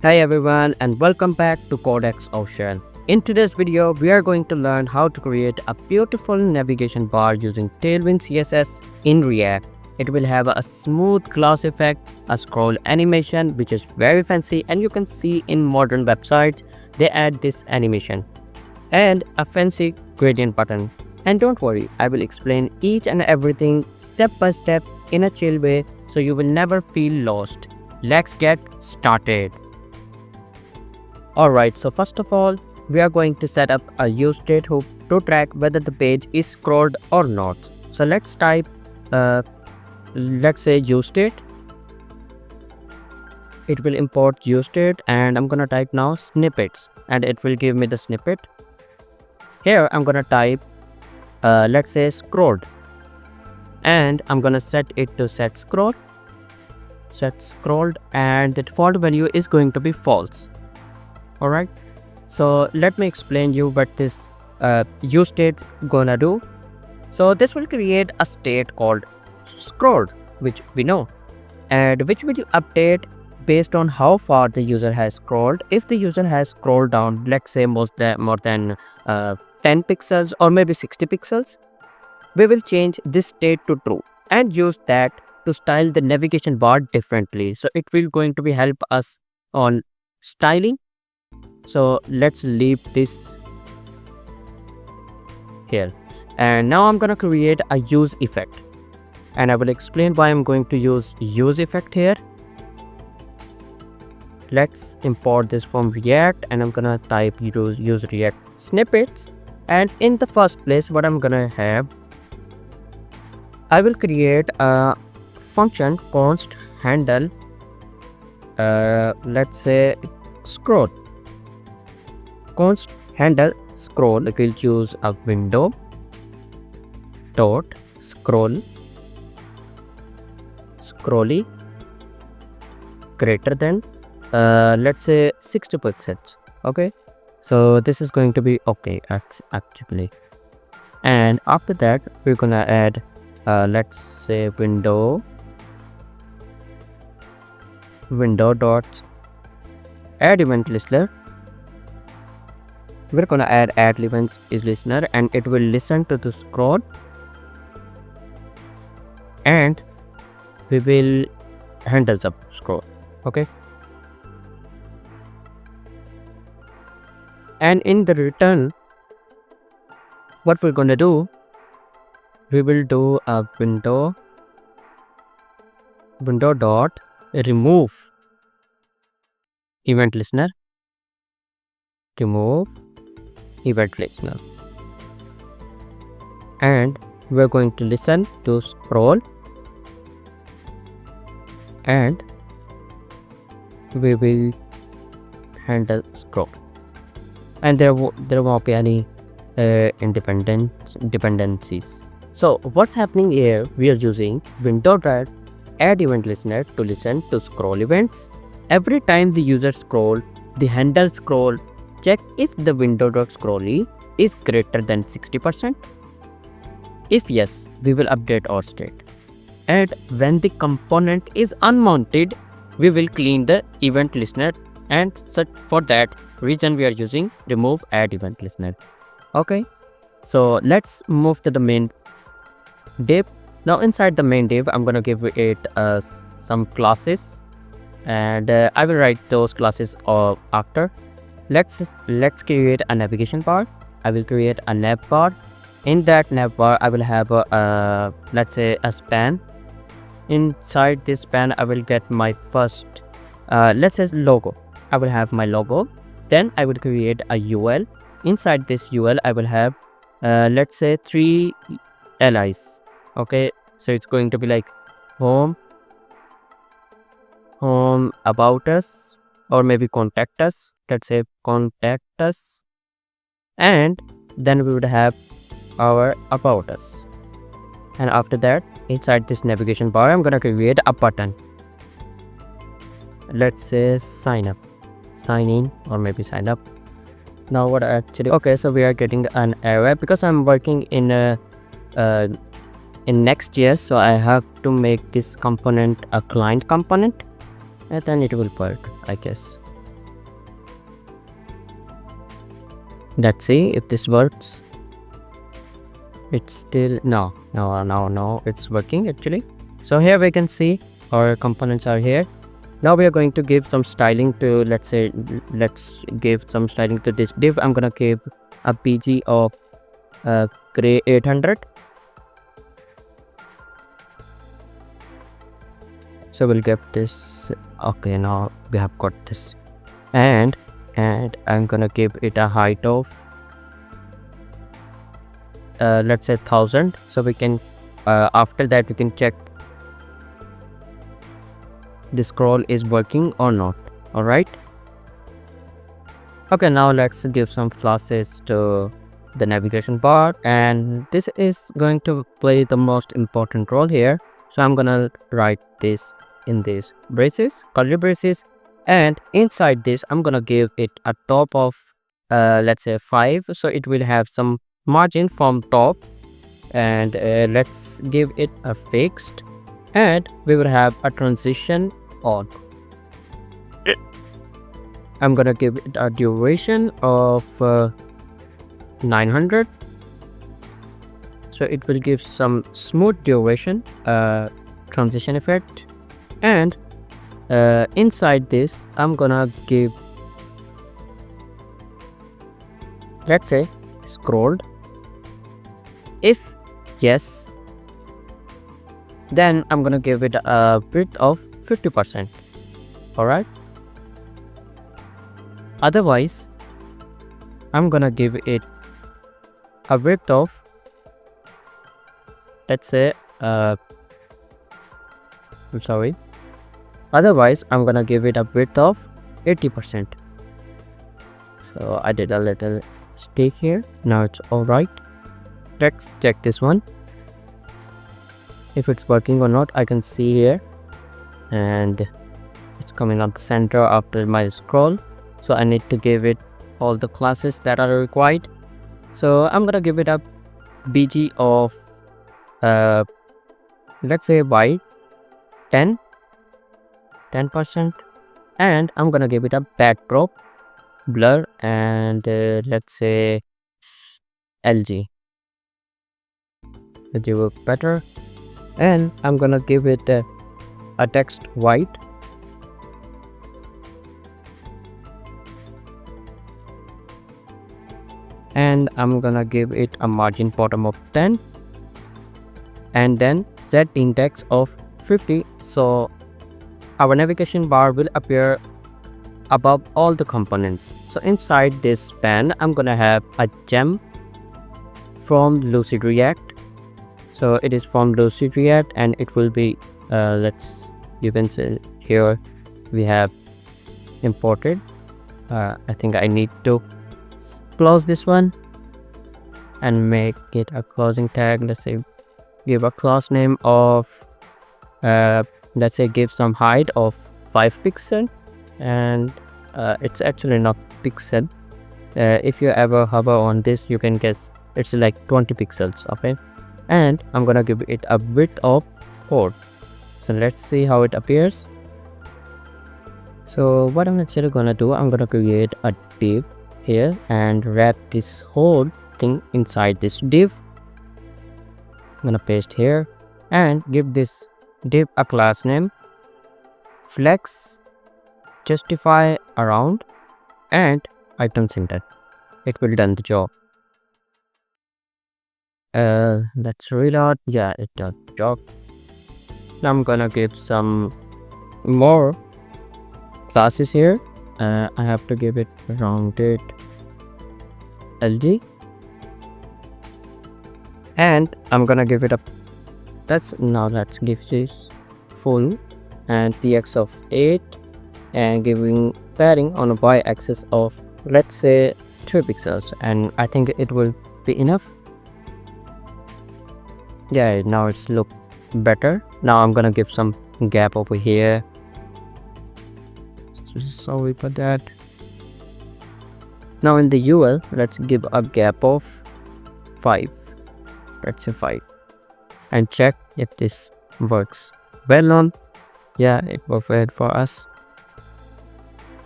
Hi everyone and welcome back to Codex Ocean. In today's video, we are going to learn how to create a beautiful navigation bar using Tailwind CSS in React. It will have a smooth gloss effect, a scroll animation which is very fancy and you can see in modern websites they add this animation, and a fancy gradient button. And don't worry, I will explain each and everything step by step in a chill way so you will never feel lost. Let's get started. Alright, so first of all, we are going to set up a useState hook to track whether the page is scrolled or not. So let's type, let's say useState. It will import useState and I'm gonna type now snippets and it will give me the snippet. Here I'm gonna type, let's say scrolled, and I'm gonna set it to set scrolled, and the default value is going to be false. Alright, so let me explain you what this useState gonna do. So this will create a state called scrolled, which we know, and which will update based on how far the user has scrolled. If the user has scrolled down, let's say more than 10 pixels or maybe 60 pixels, we will change this state to true and use that to style the navigation bar differently. So it will going to be help us on styling. So let's leave this here, and now I'm gonna create a useEffect and I will explain why I'm going to use useEffect here. Let's import this from React and I'm gonna type use React snippets, and in the first place what I'm gonna have, I will create a function const handle, let's say scroll. Const handle scroll, it will choose a window dot scrolly greater than let's say 60 pixels. Okay, so this is going to be okay actually, and after that we're gonna add let's say window dot add event listener. We're gonna add events is listener and it will listen to the scroll, and we will handle the scroll. Okay, and in the return what we're gonna do, we will do a window dot remove event listener, and we're going to listen to scroll, and we will handle scroll, and there won't be any dependencies. So what's happening here, we are using window dot add event listener to listen to scroll events. Every time the user scroll, the handle scroll check if the window dot scrolly is greater than 60%. If yes, we will update our state, and when the component is unmounted, we will clean the event listener, and for that reason we are using remove add event listener. Okay, so let's move to the main div. Now inside the main div I'm gonna give it some classes, and I will write those classes after. Let's create a navigation bar. I will create a navbar. In that navbar I will have a let's say a span. Inside this span I will get my first let's say logo. I will have my logo. Then I will create a UL. Inside this UL I will have let's say 3 LIs. Okay, so it's going to be like home, about us, or maybe contact us. Let's say contact us, and then we would have our about us, and after that inside this navigation bar I'm gonna create a button. Let's say sign in, or maybe sign up. Now what actually, okay, so we are getting an error because I'm working in Next.js, so I have to make this component a client component, and then it will work, I guess. Let's see if this works. It's still no, it's working actually. So here we can see our components are here. Now we are going to give some styling to, let's give some styling to this div. I'm gonna give a PG of gray 800. So we'll get this. Okay, now we have got this, and I'm gonna give it a height of let's say 1000. So we can after that we can check the scroll is working or not. All right. Okay, now let's give some classes to the navigation bar, and this is going to play the most important role here. So I'm gonna write this in these braces, curly braces, and inside this I'm gonna give it a top of let's say 5, so it will have some margin from top, and let's give it a fixed, and we will have a transition on. I'm gonna give it a duration of 900, so it will give some smooth duration transition effect. And inside this I'm gonna give, let's say, scrolled. If yes, then I'm gonna give it a width of 50%. All right. Otherwise, I'm gonna give it a width of, let's say, otherwise I'm gonna give it a width of 80%. So I did a little mistake here. Now it's all right. Let's check this one, if it's working or not. I can see here, and it's coming up the center after my scroll. So I need to give it all the classes that are required. So I'm gonna give it a BG of let's say by 10%, and I'm gonna give it a backdrop blur, and let's say LG. It will work better. And I'm gonna give it a text white, and I'm gonna give it a margin bottom of 10, and then set index of 50, so our navigation bar will appear above all the components. So inside this span I'm gonna have a gem from Lucid React. So it is from Lucid React, and it will be you can see here we have imported. I think I need to close this one and make it a closing tag. Let's say give a class name of let's say give some height of 5 pixel, and it's actually not pixel. If you ever hover on this, you can guess it's like 20 pixels. Okay, and I'm gonna give it a width of 4. So let's see how it appears. So what I'm actually gonna do, I'm gonna create a div here and wrap this whole thing inside this div. I'm gonna paste here and give this div a class name flex justify around and item center. It will done the job. Let's reload. Yeah, it does the job. Now I'm gonna give some more classes here. I have to give it rounded LG, and I'm gonna give it a let's give this full and tx of 8, and giving padding on a y-axis of, let's say, 2 pixels, and I think it will be enough. Yeah, now it's look better. Now I'm gonna give some gap over here. Sorry for that. Now in the UL, let's give a gap of 5. Let's say 5, and check if this works well on. Yeah, it worked well for us.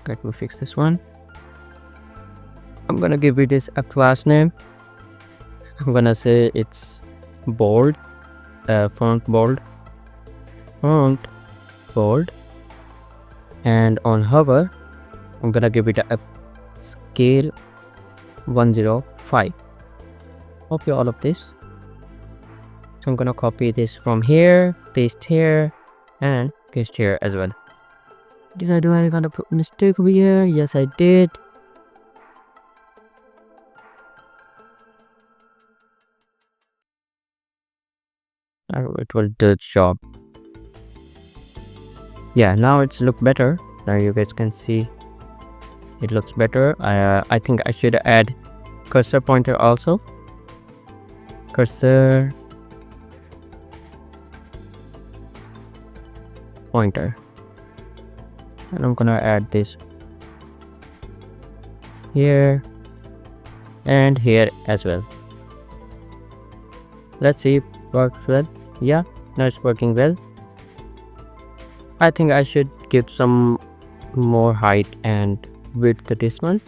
Let me fix this one. I'm gonna give it this a class name. I'm gonna say it's bold, font bold, and on hover I'm gonna give it a scale 105. Copy all of this. So I'm gonna copy this from here, paste here, and paste here as well. Did I do any kind of mistake over here? Yes, I did. It will do its job. Yeah, now it's look better. Now you guys can see it looks better. I think I should add cursor pointer also. Cursor pointer, and I'm gonna add this here and here as well. Let's see if it works well. Yeah, now it's working well. I think I should give some more height and width to this one,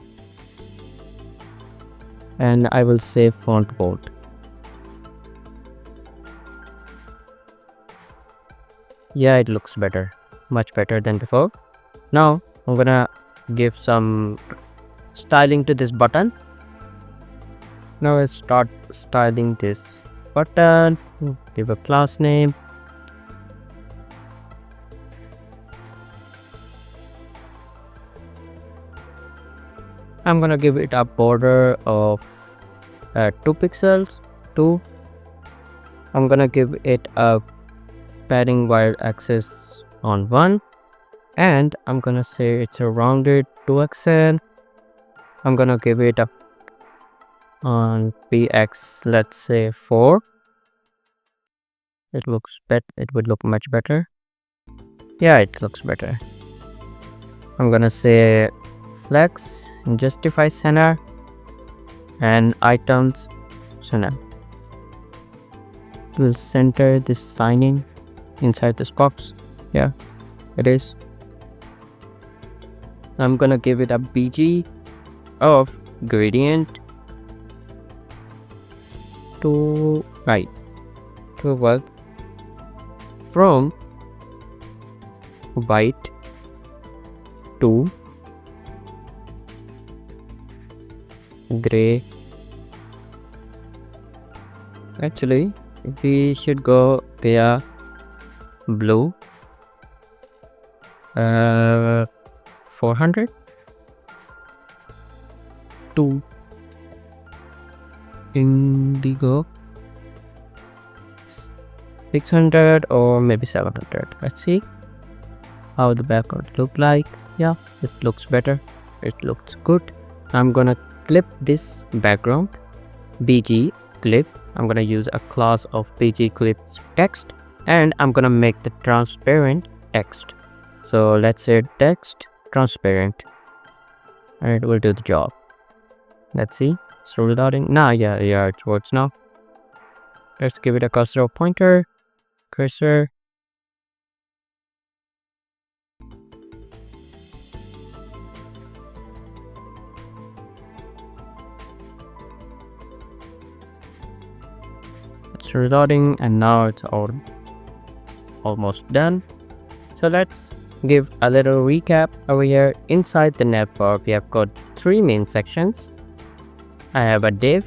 and I will say font bold. Yeah, it looks better, much better than before. Now I'm gonna give some styling to this button. Now let's start styling this button. Give a class name. I'm gonna give it a border of 2 pixels. 2. I'm gonna give it a padding y-axis on 1, and I'm gonna say it's a rounded 2xn. I'm gonna give it a on px, let's say 4. It looks it would look much better. Yeah, it looks better. I'm gonna say flex and justify center and items center. We'll center this signing inside this box. Yeah, it is. I'm gonna give it a bg of gradient to right to work from white to gray. Actually, we should go via blue 400 to indigo 600 or maybe 700. Let's see how the background look like. Yeah, it looks better, it looks good. I'm gonna clip this background, bg clip. I'm gonna use a class of bg clips text, and I'm gonna make the transparent text. So let's say text transparent, and it will do the job. Let's see. Scroll loading. Now, yeah, it works now. Let's give it a cursor pointer. Cursor. It's reloading, and now it's almost done. So let's give a little recap over here. Inside the Navbar, we have got 3 main sections. I have a div.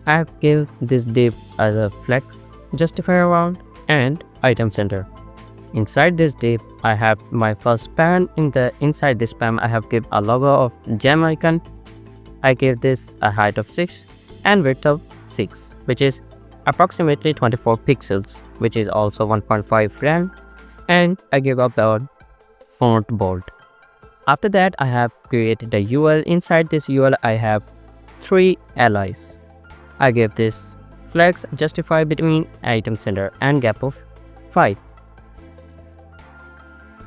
I have given this div as a flex, justify around, and item center. Inside this div, I have my first span. Inside this span, I have given a logo of gem icon. I gave this a height of 6 and width of 6, which is approximately 24 pixels, which is also 1.5 RAM, and I give up the font bold. After that, I have created the UL. Inside this UL, I have 3 allies. I give this flex, justify between item center, and gap of 5.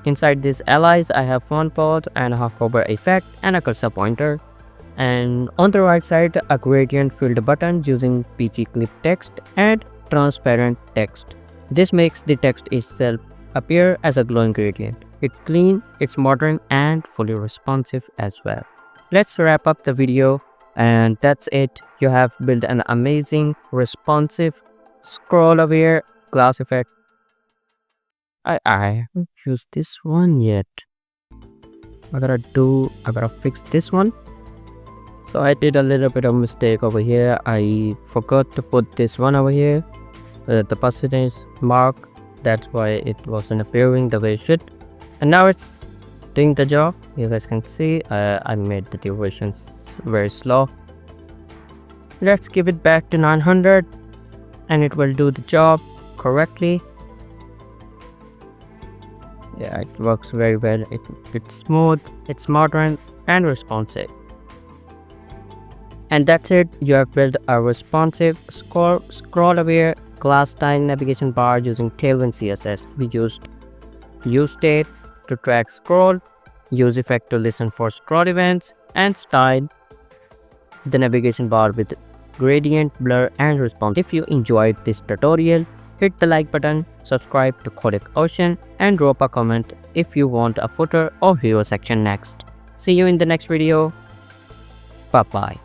Inside these allies, I have font bold and a hover effect and a cursor pointer. And on the right side, a gradient filled button using PG clip text and transparent text. This makes the text itself appear as a glowing gradient. It's clean, it's modern, and fully responsive as well. Let's wrap up the video, and that's it. You have built an amazing, responsive, scroll-aware class effect. I haven't used this one yet. I gotta fix this one. So I did a little bit of mistake over here. I forgot to put this one over here, the percentage mark. That's why it wasn't appearing the way it should. And now it's doing the job. You guys can see I made the durations very slow. Let's give it back to 900 and it will do the job correctly. Yeah, it works very well. It's smooth, it's modern and responsive. And that's it. You have built a responsive scroll-aware class-style navigation bar using Tailwind CSS. We used useState to track scroll, useEffect to listen for scroll events, and style the navigation bar with gradient, blur, and response. If you enjoyed this tutorial, hit the like button, subscribe to Codec Ocean, and drop a comment if you want a footer or hero section next. See you in the next video. Bye bye.